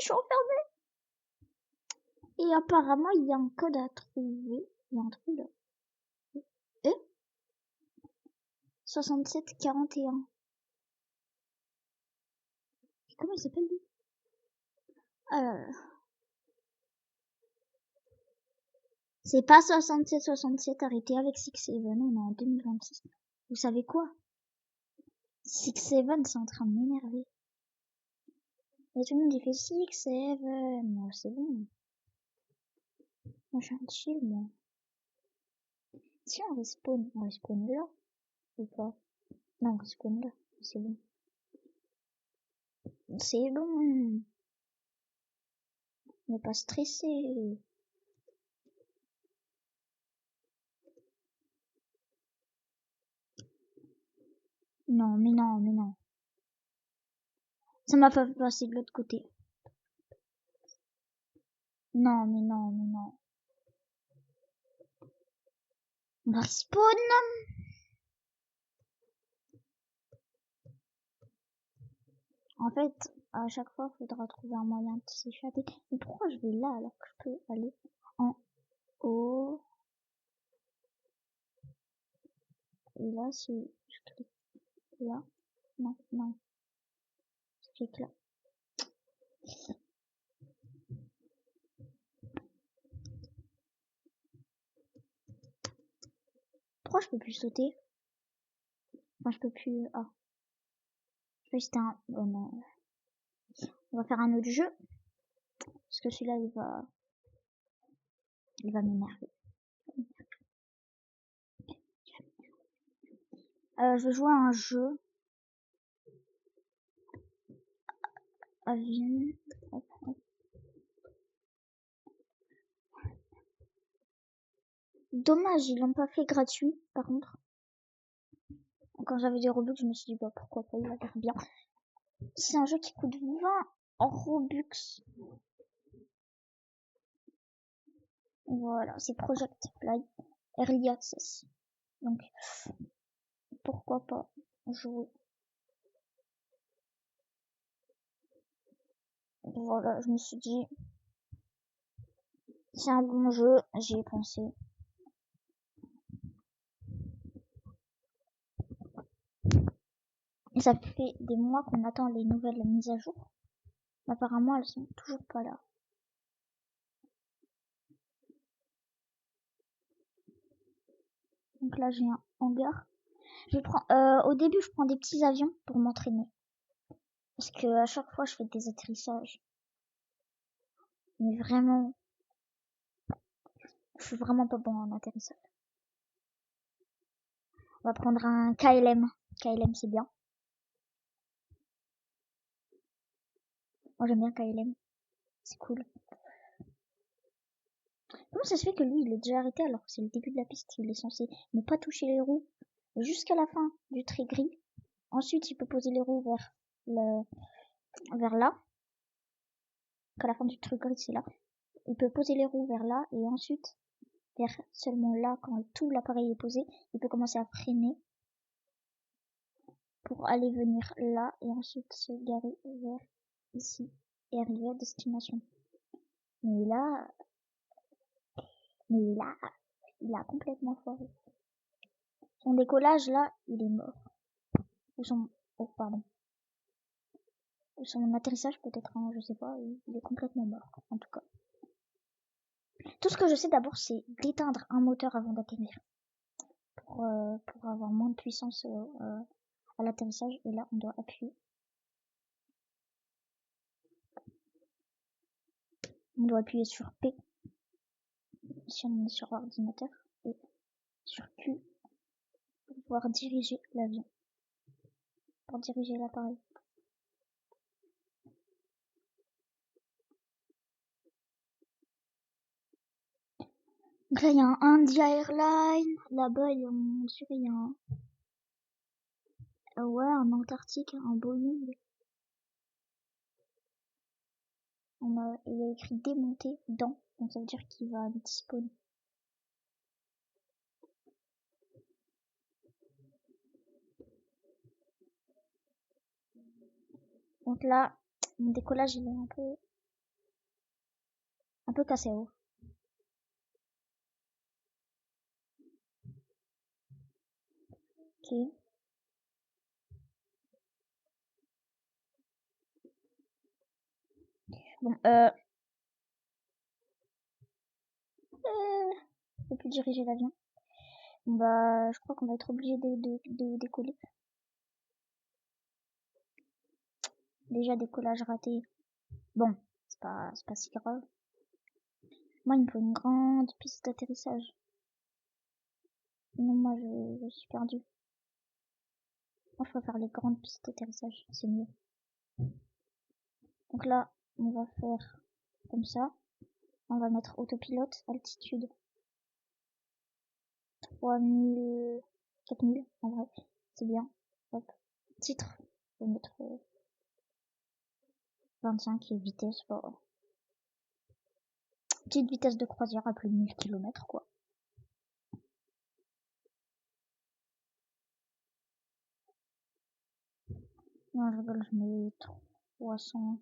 suis enfermée. Et apparemment, il y a un code à trouver. Il y a un truc là. Et 6741. Comment il s'appelle lui? C'est pas 6767, arrêtez avec 6-7, on est en 2026. Vous savez quoi? 6-7, c'est en train de m'énerver. Et tout le monde il fait 6-7, non, c'est bon. Moi je suis un chill, moi. Si on respawn là, ou pas? Non, on respawn là, c'est bon. C'est bon. On n'est pas stressé. Non, mais non, mais non. Ça m'a pas fait passer de l'autre côté. Non, mais non, mais non. On va respawn. En fait, à chaque fois, il faudra trouver un moyen de s'échapper. Mais pourquoi je vais là alors que je peux aller en haut? Et là, si je clique là, non, non, je clique là. Pourquoi je peux plus sauter? Enfin, je peux plus... Ah. Je sais c'était un... Oh non. On va faire un autre jeu. Parce que celui-là, il va m'énerver. Je vais jouer à un jeu. Avion. Hop, hop. Dommage, ils l'ont pas fait gratuit, par contre. Quand j'avais des Robux, je me suis dit, bah pourquoi pas, il a l'air bien. C'est un jeu qui coûte 20 Robux. Voilà, c'est Project Fly Early Access. Donc, pourquoi pas jouer. Voilà, je me suis dit, c'est un bon jeu, j'y ai pensé. Et ça fait des mois qu'on attend les nouvelles mises à jour. Apparemment, elles sont toujours pas là. Donc là, j'ai un hangar. Au début, je prends des petits avions pour m'entraîner. Parce que à chaque fois, je fais des atterrissages. Mais vraiment, je suis vraiment pas bon en atterrissage. On va prendre un KLM. KLM, c'est bien. Moi, j'aime bien KLM. C'est cool. Comment ça se fait que lui, il est déjà arrêté alors que c'est le début de la piste? Il est censé ne pas toucher les roues jusqu'à la fin du trait gris. Ensuite, il peut poser les roues vers là. Qu'à la fin du truc gris, c'est là. Il peut poser les roues vers là et ensuite, vers seulement là, quand tout l'appareil est posé, il peut commencer à freiner pour aller venir là et ensuite se garer vers ici et arriver à destination. Mais là, il a complètement foiré. Son décollage là, il est mort. Ou son, oh pardon. Son atterrissage peut-être, hein, je sais pas, il est complètement mort, en tout cas. Tout ce que je sais d'abord, c'est d'éteindre un moteur avant d'atterrir. Pour avoir moins de puissance à l'atterrissage. Et là, on doit appuyer. On doit appuyer sur P si on est sur ordinateur et sur Q pour pouvoir diriger l'avion. Pour diriger l'appareil. Donc là, il y a un India Airlines. Là-bas, il y a ouais, un Antarctique, un Boeing. Il y a écrit démonter dans, donc ça veut dire qu'il va despawn. Donc là, mon décollage il est un peu Un peu cassé. Ok. Bon, on peut diriger l'avion. Bah, je crois qu'on va être obligé de décoller. Déjà, décollage raté. Bon, c'est pas si grave. Moi, il me faut une grande piste d'atterrissage. Sinon, moi, je suis perdu. Moi, je préfère les grandes pistes d'atterrissage. C'est mieux. Donc là, on va faire comme ça. On va mettre autopilote, altitude 3000, 4000 en vrai. C'est bien. Hop. Titre, on va mettre 25 et vitesse. Bah, petite vitesse de croisière à plus de 1000 km quoi. Non, je rigole, je mets 300.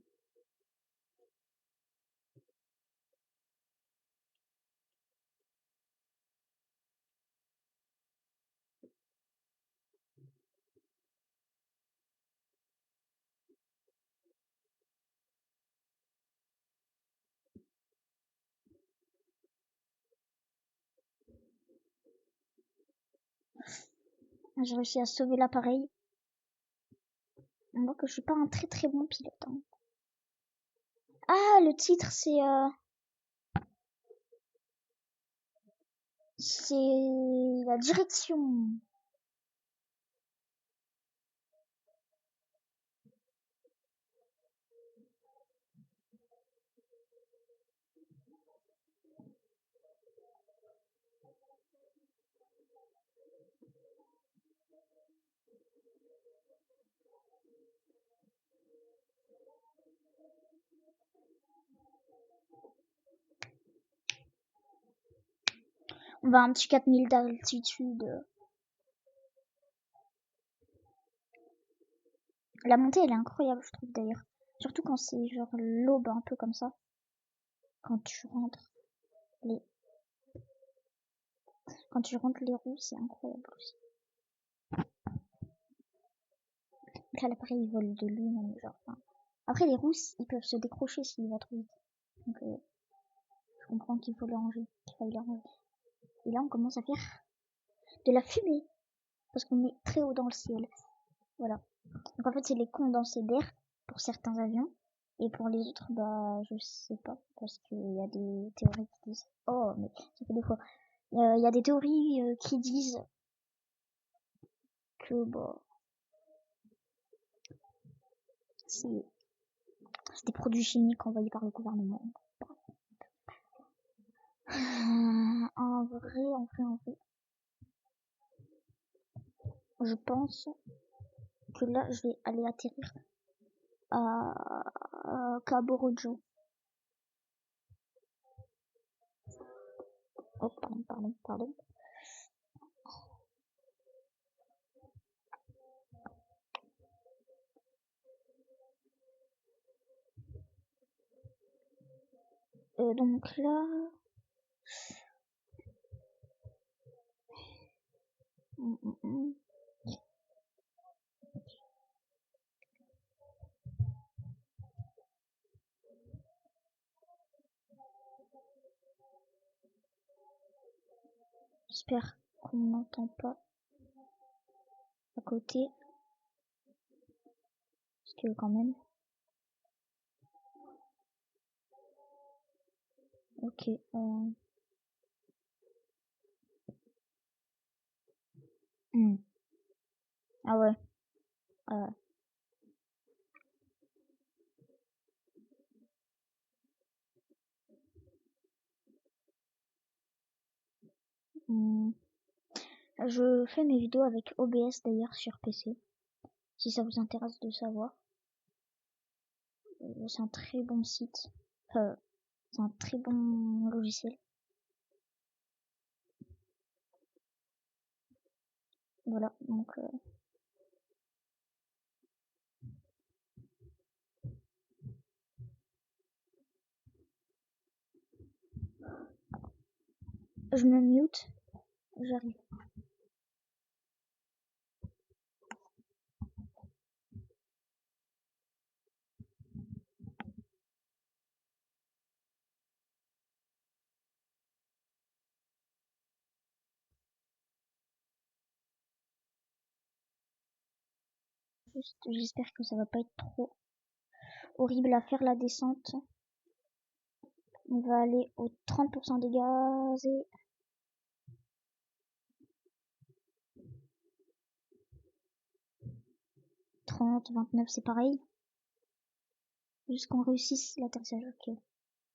J'ai réussi à sauver l'appareil. On voit que je suis pas un très bon pilote. Hein. Ah, le titre c'est la direction. On va à un petit 4000 d'altitude. La montée elle est incroyable je trouve d'ailleurs. Surtout quand c'est genre l'aube un peu comme ça. Quand tu rentres les roues c'est incroyable aussi. Là l'appareil il vole de lui-même genre. Enfin, après les roues ils peuvent se décrocher s'il va trop vite. Donc je comprends qu'il faut les ranger. Qu'il faille les ranger. Et là on commence à faire de la fumée. Parce qu'on est très haut dans le ciel. Voilà. Donc en fait c'est les condensés d'air pour certains avions. Et pour les autres, bah, je sais pas. Parce qu'il y a des théories qui disent. Oh, mais ça fait deux fois. Il y a des théories qui disent que, bah, c'est des produits chimiques envoyés par le gouvernement. En vrai, je pense que là, je vais aller atterrir à Cabo Rojo. Oh, pardon. Donc là, j'espère qu'on m'entend pas à côté. Parce que quand même. Ok. Ah ouais. Je fais mes vidéos avec OBS d'ailleurs sur PC. Si ça vous intéresse de savoir. C'est un très bon site. C'est un très bon logiciel. Voilà, donc Je me mute. J'arrive. Juste, j'espère que ça va pas être trop horrible à faire la descente. On va aller au 30% des gaz et 30, 29, c'est pareil. Juste qu'on réussisse l'atterrissage. Ok.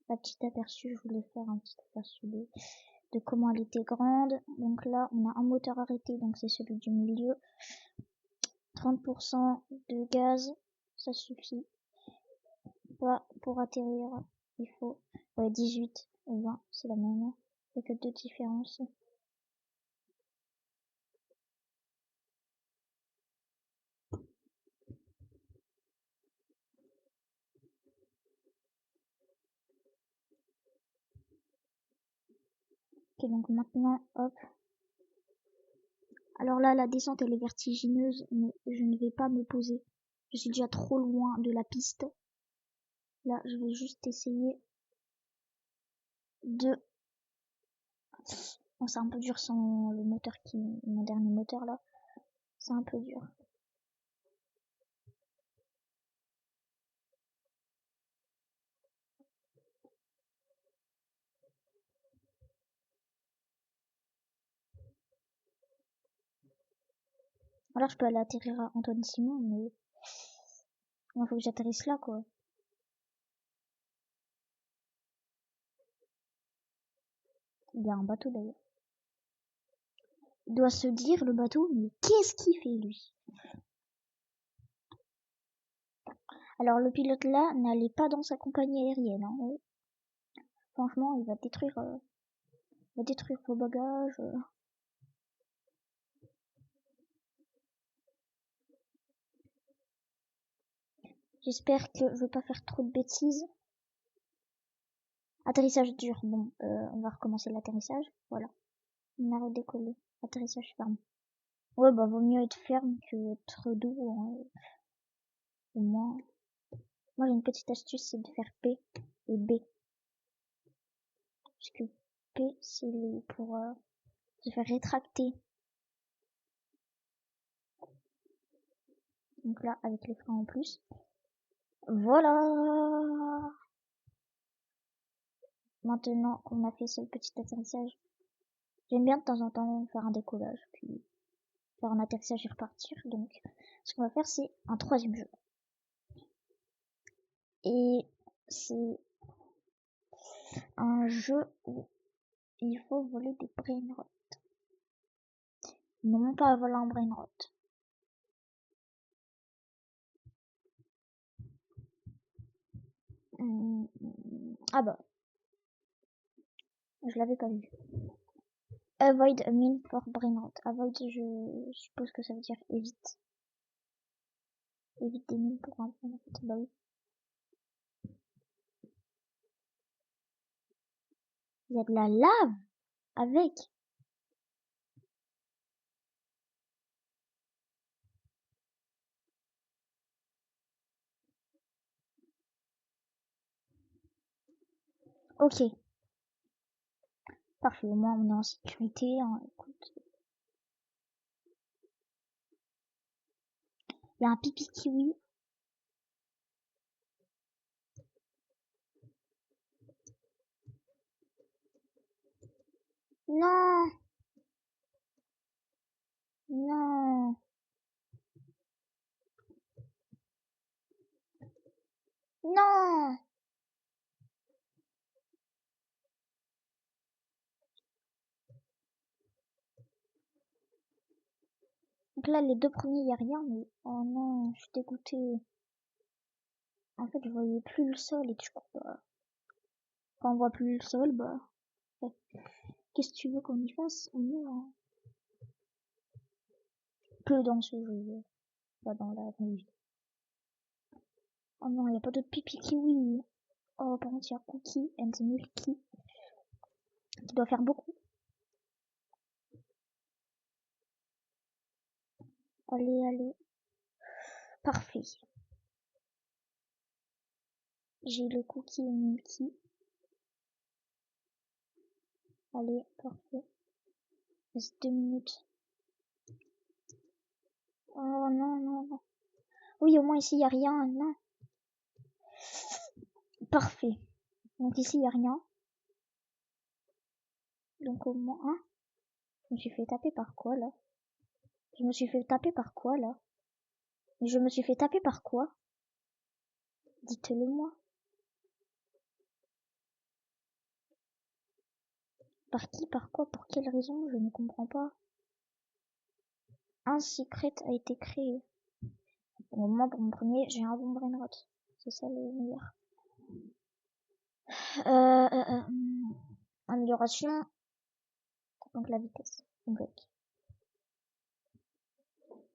La petite aperçu, je voulais faire un petit aperçu de comment elle était grande. Donc là, on a un moteur arrêté, donc c'est celui du milieu. 30% de gaz, ça suffit. Pas pour atterrir, il faut 18 ou 20, c'est la même. Il n'y a que 2 différences. Ok, donc maintenant, hop. Alors là, la descente, elle est vertigineuse, mais je ne vais pas me poser. Je suis déjà trop loin de la piste. Là, je vais juste essayer de... Bon, c'est un peu dur sans le moteur mon dernier moteur là. C'est un peu dur. Alors, je peux aller atterrir à Antoine Simon, mais il faut que j'atterrisse là, quoi. Il y a un bateau d'ailleurs. Il doit se dire, le bateau, mais qu'est-ce qu'il fait lui? Alors, le pilote là n'allait pas dans sa compagnie aérienne. Hein. Franchement, il va détruire vos bagages. J'espère que je vais pas faire trop de bêtises. Atterrissage dur. Bon, on va recommencer l'atterrissage. Voilà. On a redécollé. Atterrissage ferme. Ouais, bah vaut mieux être ferme que être doux. Hein. Au moins. Moi, j'ai une petite astuce, c'est de faire P et B. Puisque P, c'est pour se faire rétracter. Donc là, avec les freins en plus. Voilà. Maintenant qu'on a fait ce petit atterrissage, j'aime bien de temps en temps faire un décollage, puis faire un atterrissage et repartir. Donc, ce qu'on va faire, c'est un troisième jeu. Et c'est un jeu où il faut voler des brainrots. Non, pas voler un brainrot. Ah bah, je l'avais pas vu. Avoid a mine for brainrot. Avoid, je suppose que ça veut dire évite. Évite des mines pour un brainrot. Bah oui. Il y a de la lave avec. Ok. Parfait, au moins on est en sécurité. Hein. Écoute. Il y a un pipi kiwi. Non. Non. Non. Donc là, les deux premiers, il y a rien, mais oh non, je suis dégoûtée. En fait, je voyais plus le sol et du coup, bah, quand on voit plus le sol, bah, ouais. Qu'est-ce que tu veux qu'on y fasse? On est que dans ce jeu, pas dans la vraie vie. Oh non, il n'y a pas d'autre pipi kiwi. Oh, par contre, il y a Cookie and the Milky qui doit faire beaucoup. Allez, allez. Parfait. J'ai le cookie Milky. Allez, parfait. Reste 2 minutes. Oh non, non, non. Oui, au moins ici, il n'y a rien. Non. Parfait. Donc ici, il n'y a rien. Donc au moins... Hein, je me suis fait taper par quoi, là? Je me suis fait taper par quoi, là? Je me suis fait taper par quoi? Dites-le moi. Par qui? Par quoi? Pour quelle raison? Je ne comprends pas. Un secret a été créé. Au moins, pour mon premier, j'ai un bon brainrot. C'est ça le meilleur. Amélioration. Donc la vitesse. Donc, ok.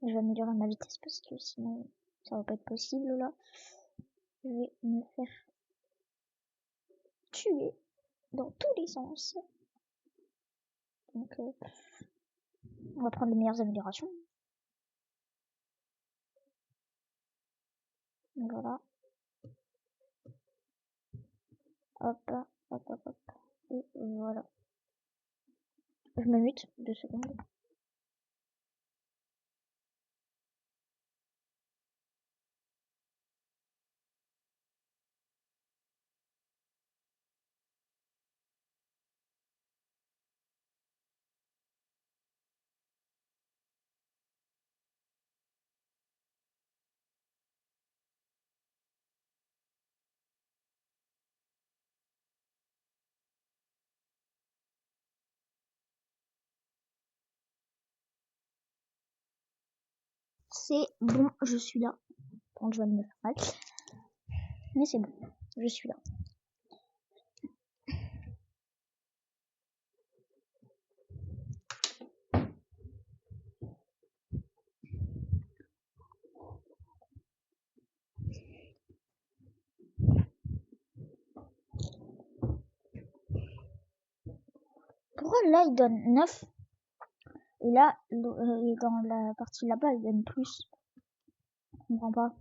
Je vais améliorer ma vitesse parce que sinon, ça va pas être possible, là. Je vais me faire tuer dans tous les sens. Donc, on va prendre les meilleures améliorations. Voilà. Hop, hop, hop, hop. Et voilà. Je me mute 2 secondes. C'est bon, je suis là. Donc je vais me faire mal. Mais c'est bon, je suis là. Pourquoi là il donne 9 et là et dans la partie là-bas il donne plus? Je comprends pas.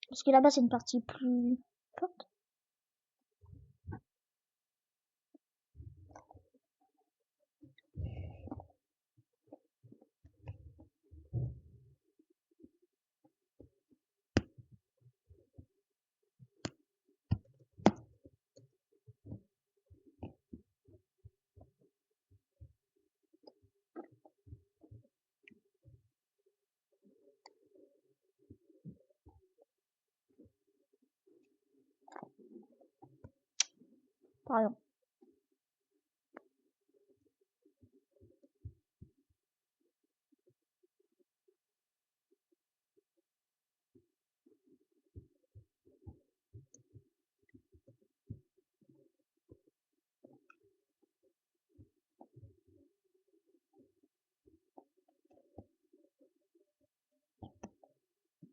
Parce que là-bas c'est une partie plus forte. Pardon.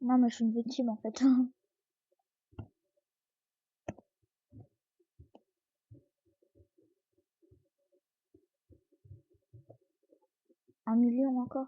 Non mais je suis une victime en fait. 1 million encore.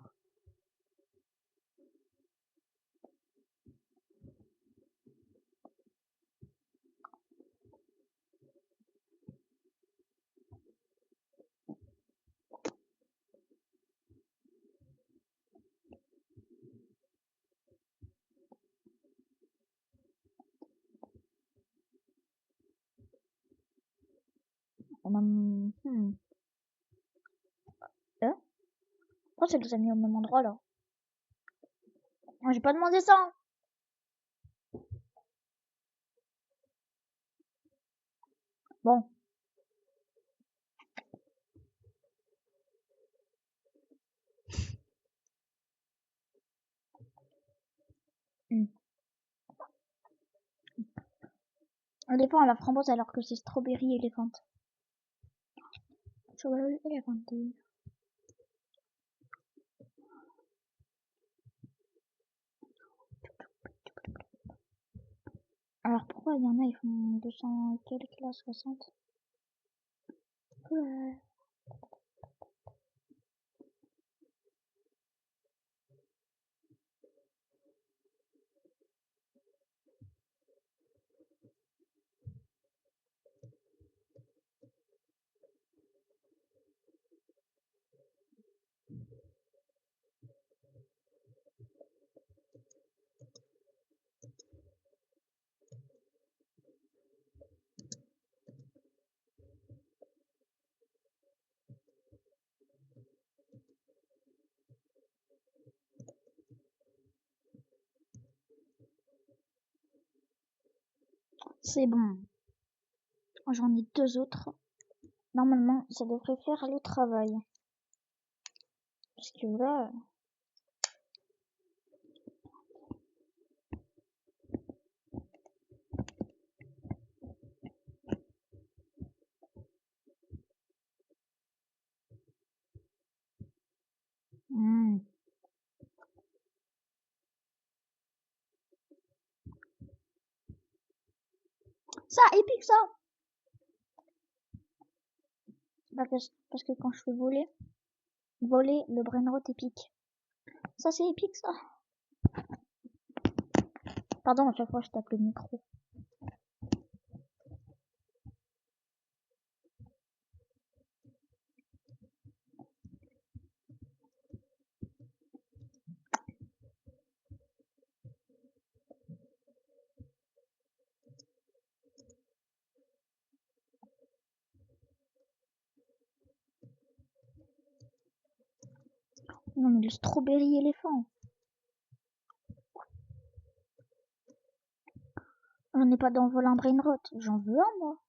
On a... Pourquoi ça nous a mis au même endroit là? Moi j'ai pas demandé ça. Hein. Bon. Éléphant à la framboise alors que c'est strawberry éléphant. Strawberry éléphant. Alors pourquoi il y en a ils font 200 et quelques là, 60? Ouais. C'est bon. J'en ai 2 autres. Normalement, ça devrait faire le travail. Parce que là... Ça, épique ça! Bah, parce que quand je fais voler le brainrot épique. Ça, c'est épique ça! Pardon, à chaque fois je tape le micro. Non mais le strawberry éléphant. J'en ai pas dans volant brainrot. J'en veux un moi.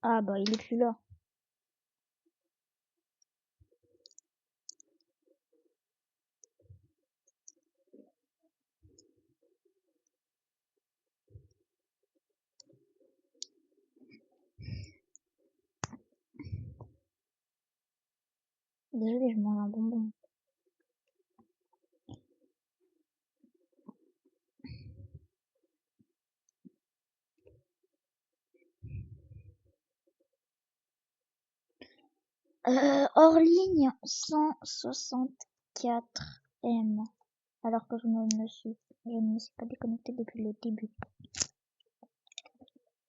Ah bah il est plus là. Désolé, je mange un bonbon. Hors ligne 164 M. Alors que je ne me suis pas déconnecté depuis le début.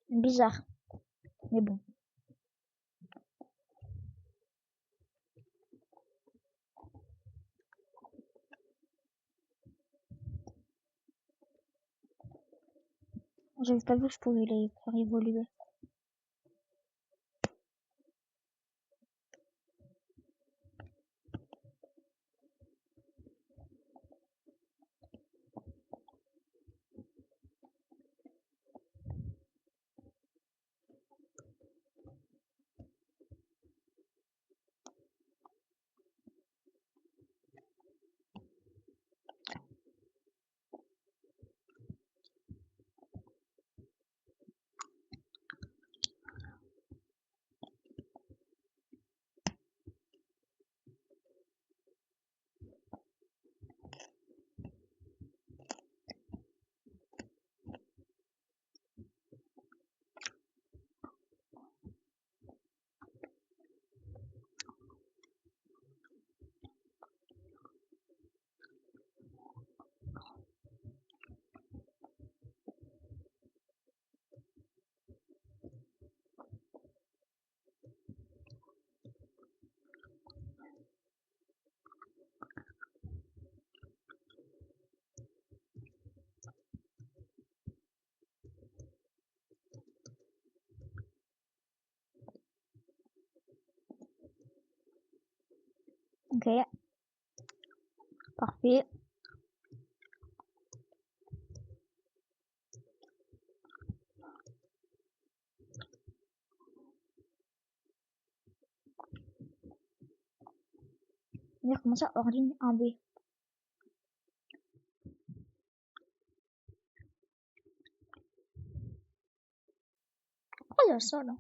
Bizarre. Mais bon. J'avais pas vu que je pouvais les faire évoluer. Ok. Parfait. Dire comment ça hors ligne 1B. Pourquoi il y a ça là?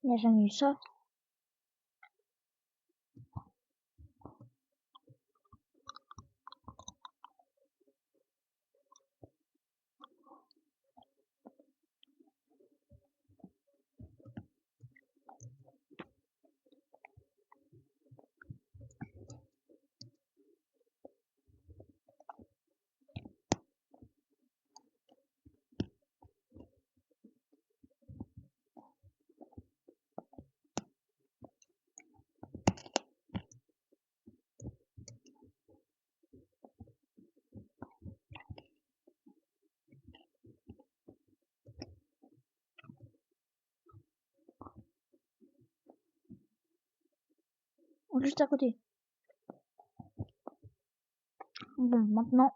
Il n'y a jamais eu ça. Juste à côté. Bon, maintenant.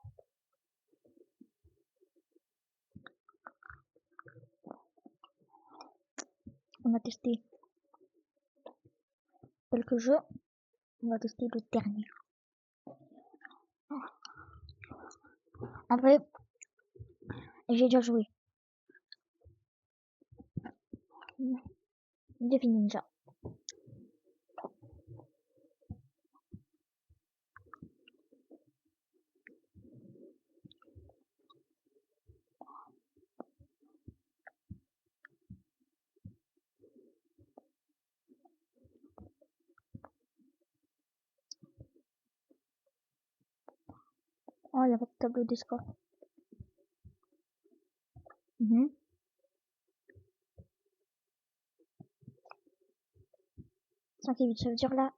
On a testé quelques jeux. On va tester le dernier. En vrai, j'ai déjà joué. Défi Ninja. Oh, il n'y a pas de tableau de score. Mhm. 5 et 8, ça veut dire là,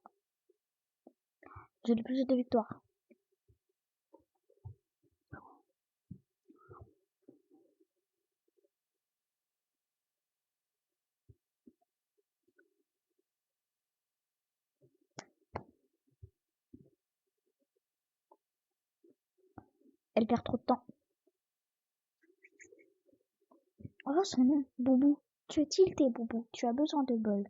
j'ai le plus de victoires. Elle perd trop de temps. Oh, son nom, Boubou. Tu es tilté, Boubou. Tu as besoin de bol.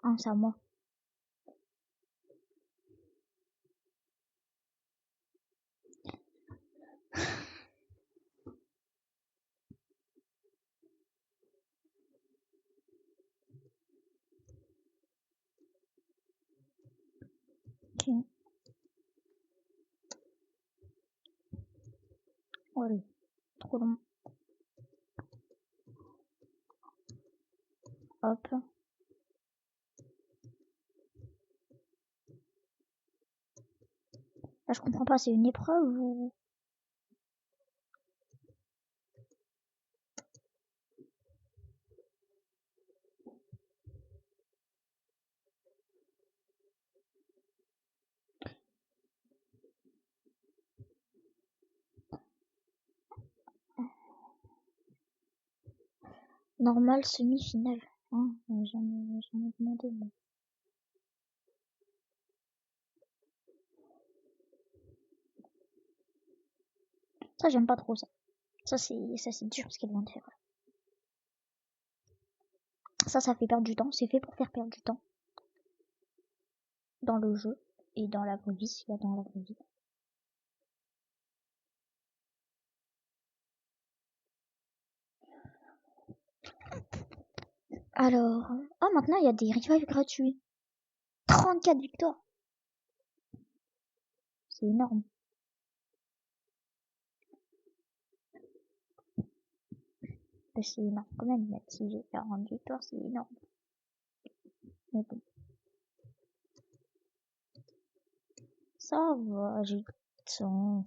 Ah, c'est à moi. Ok. Oh, allez. Trop long. Hop. Là, je comprends pas, c'est une épreuve ou... Normal, semi-finale. Hein, j'en ai demandé, moi. Ça, j'aime pas trop ça. Ça, c'est dur ce qu'elle vient de faire. Ça fait perdre du temps. C'est fait pour faire perdre du temps. Dans le jeu. Et dans la vraie vie, dans la vraie vie. Alors... Oh, maintenant, il y a des revives gratuits. 34 victoires. C'est énorme. C'est énorme quand même. Même si j'ai 40 victoires, c'est énorme. Mais bon. Ça va, j'ai le temps.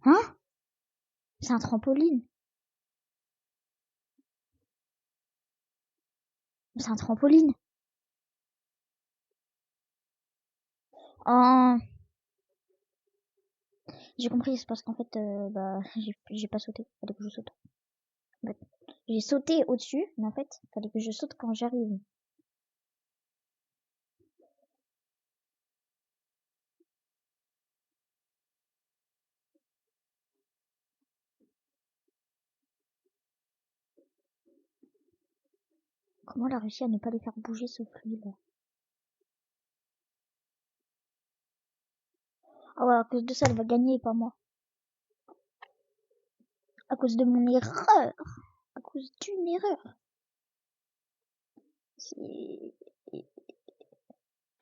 Hein? C'est un trampoline. C'est un trampoline. Oh, j'ai compris, c'est parce qu'en fait, bah, j'ai pas sauté. Fallait que je saute. Ouais. J'ai sauté au-dessus, mais en fait, fallait que je saute quand j'arrive. Comment elle a réussi à ne pas les faire bouger ce fruit là? Ah ouais, à cause de ça, elle va gagner et pas moi. À cause de mon erreur. À cause d'une erreur. C'est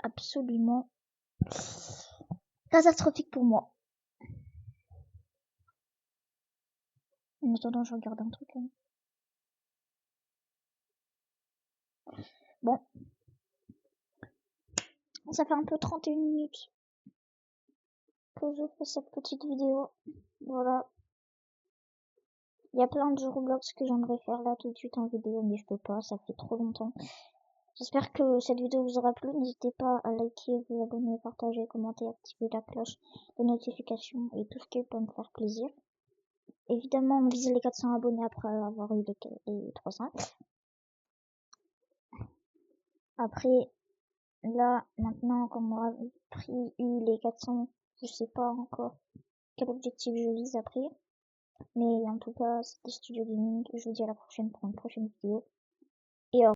absolument catastrophique pour moi. En attendant, je regarde un truc. Hein. Bon, ça fait un peu 31 minutes que je fais cette petite vidéo. Voilà. Il y a plein de jeux Roblox que j'aimerais faire là tout de suite en vidéo, mais je peux pas, ça fait trop longtemps. J'espère que cette vidéo vous aura plu. N'hésitez pas à liker, vous abonner, partager, commenter, activer la cloche de notification et tout ce qui peut me faire plaisir. Évidemment, on vise les 400 abonnés après avoir eu les 300. Après, là, maintenant, comme on aura eu les 400, je sais pas encore quel objectif je vise après. Mais en tout cas, c'était Studio Gaming. Je vous dis à la prochaine pour une prochaine vidéo.